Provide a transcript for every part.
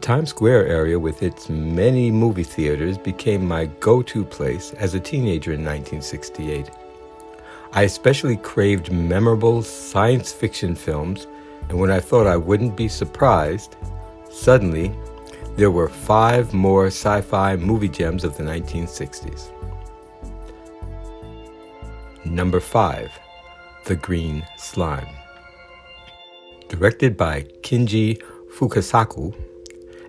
Times Square area with its many movie theaters became my go-to place as a teenager in 1968. I especially craved memorable science fiction films, and when I thought I wouldn't be surprised, suddenly there were 5 more sci-fi movie gems of the 1960s. Number 5, The Green Slime. Directed by Kinji Fukasaku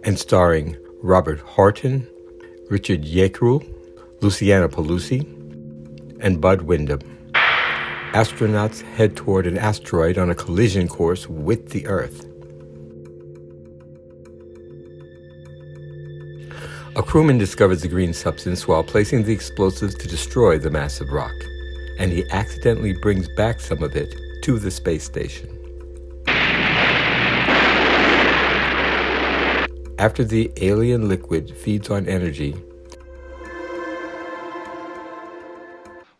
and starring Robert Horton, Richard Yekrel, Luciana Pelusi, and Bud Wyndham. Astronauts head toward an asteroid on a collision course with the Earth. A crewman discovers the green substance while placing the explosives to destroy the massive rock, and he accidentally brings back some of it to the space station. After the alien liquid feeds on energy,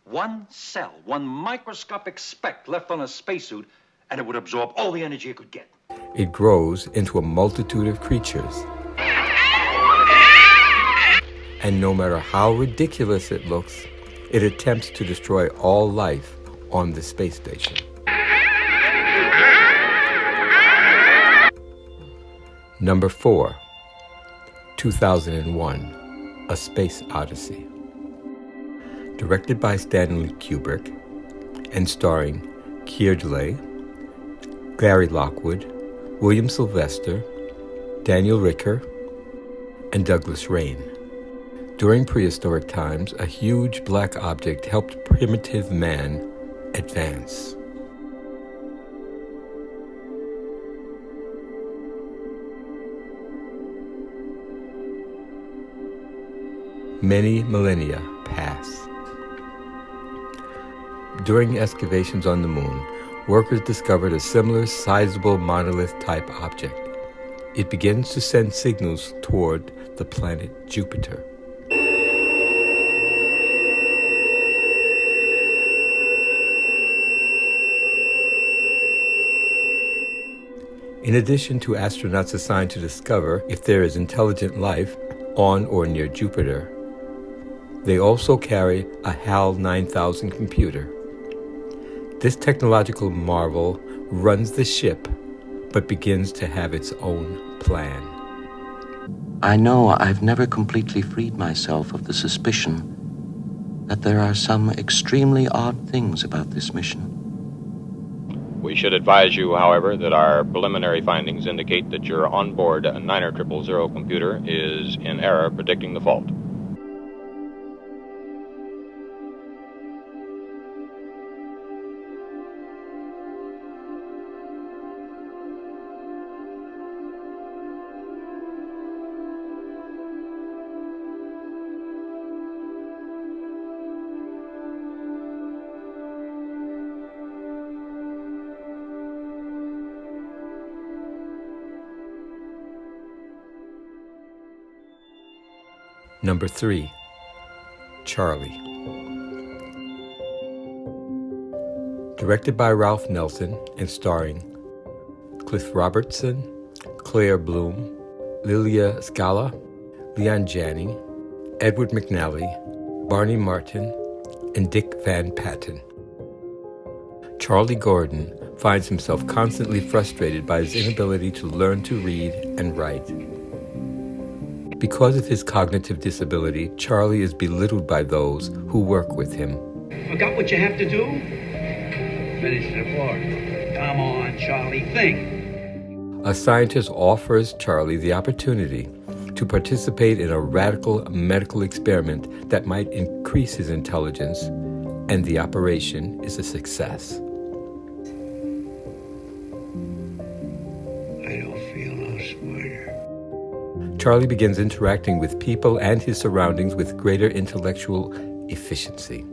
one cell, one microscopic speck left on a spacesuit, and it would absorb all the energy it could get. It grows into a multitude of creatures. And no matter how ridiculous it looks, it attempts to destroy all life on the space station. Number 4, 2001, A Space Odyssey. Directed by Stanley Kubrick and starring Keir, Gary Lockwood, William Sylvester, Daniel Ricker, and Douglas Rain. During prehistoric times, a huge black object helped primitive man advance. Many millennia pass. During excavations on the moon, workers discovered a similar sizable monolith-type object. It begins to send signals toward the planet Jupiter. In addition to astronauts assigned to discover if there is intelligent life on or near Jupiter, they also carry a HAL 9000 computer. This technological marvel runs the ship, but begins to have its own plan. I know I've never completely freed myself of the suspicion that there are some extremely odd things about this mission. We should advise you, however, that our preliminary findings indicate that your onboard 90000 computer is in error predicting the fault. Number 3, Charly. Directed by Ralph Nelson and starring Cliff Robertson, Claire Bloom, Lilia Scala, Leon Janney, Edward McNally, Barney Martin, and Dick Van Patten. Charlie Gordon finds himself constantly frustrated by his inability to learn to read and write. Because of his cognitive disability, Charlie is belittled by those who work with him. Forgot what you have to do? Finish the report. Come on, Charlie, think. A scientist offers Charlie the opportunity to participate in a radical medical experiment that might increase his intelligence, and the operation is a success. I don't feel no smarter. Charlie begins interacting with people and his surroundings with greater intellectual efficiency.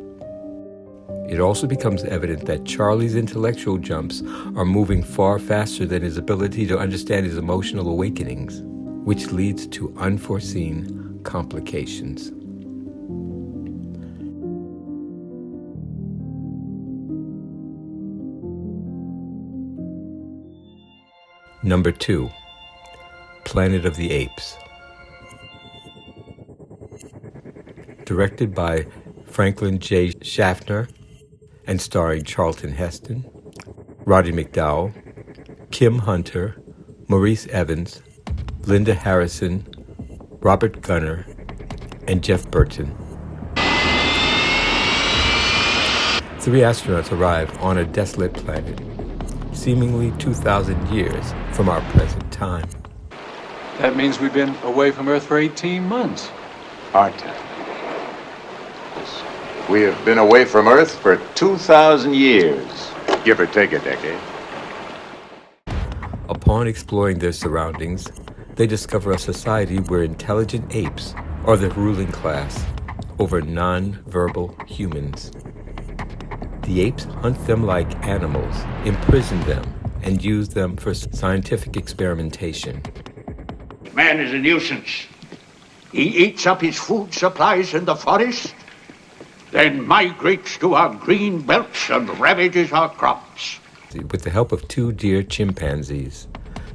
It also becomes evident that Charlie's intellectual jumps are moving far faster than his ability to understand his emotional awakenings, which leads to unforeseen complications. Number 2, Planet of the Apes. Directed by Franklin J. Schaffner and starring Charlton Heston, Roddy McDowall, Kim Hunter, Maurice Evans, Linda Harrison, Robert Gunner, and Jeff Burton. 3 astronauts arrive on a desolate planet, seemingly 2,000 years from our present time. That means we've been away from Earth for 18 months. Hard time. We have been away from Earth for 2,000 years, give or take a decade. Upon exploring their surroundings, they discover a society where intelligent apes are the ruling class over non-verbal humans. The apes hunt them like animals, imprison them, and use them for scientific experimentation. Man is a nuisance. He eats up his food supplies in the forest, then migrates to our green belts and ravages our crops. With the help of 2 dear chimpanzees,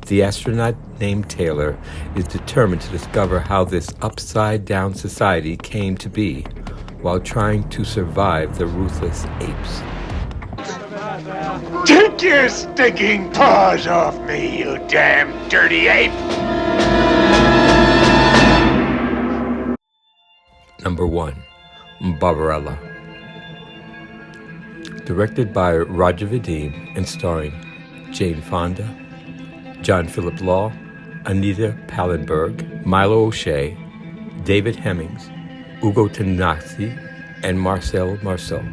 the astronaut named Taylor is determined to discover how this upside-down society came to be while trying to survive the ruthless apes. Take your stinking paws off me, you damn dirty ape! Number 1. Barbarella. Directed by Roger Vadim and starring Jane Fonda, John Philip Law, Anita Pallenberg, Milo O'Shea, David Hemmings, Ugo Tognazzi, and Marcel Marceau.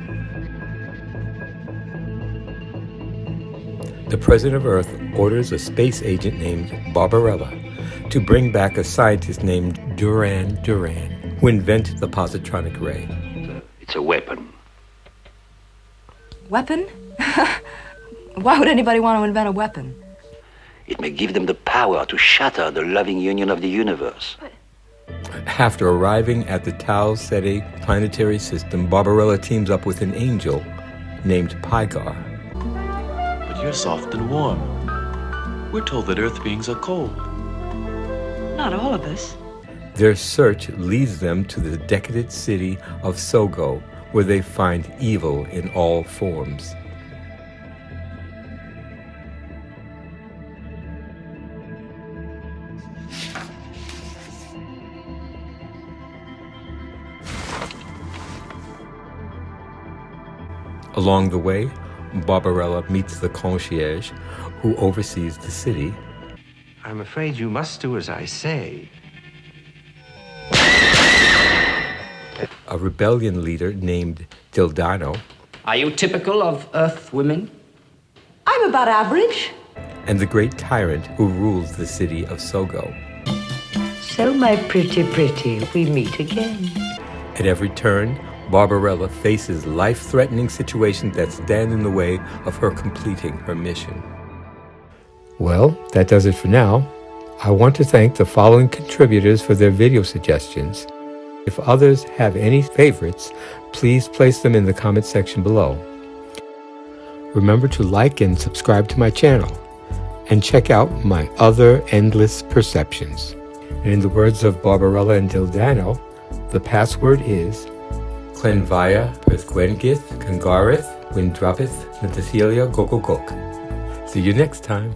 The President of Earth orders a space agent named Barbarella to bring back a scientist named Duran Duran, who invented the positronic ray. It's a weapon. Weapon? Why would anybody want to invent a weapon? It may give them the power to shatter the loving union of the universe. After arriving at the Tau Ceti planetary system, Barbarella teams up with an angel named Pygar. But you're soft and warm. We're told that Earth beings are cold. Not all of us. Their search leads them to the decadent city of Sogo, where they find evil in all forms. Along the way, Barbarella meets the concierge, who oversees the city. I'm afraid you must do as I say. A rebellion leader named Dildano. Are you typical of Earth women? I'm about average. And the great tyrant who rules the city of Sogo. So, my pretty, we meet again. At every turn, Barbarella faces life-threatening situations that stand in the way of her completing her mission. Well, that does it for now. I want to thank the following contributors for their video suggestions. If others have any favorites, please place them in the comment section below. Remember to like and subscribe to my channel, and check out my other endless perceptions. And in the words of Barbarella and Dildano, the password is Clenvia Perthgwengith Kangarith Windruppeth Natathelia Gokogok. See you next time.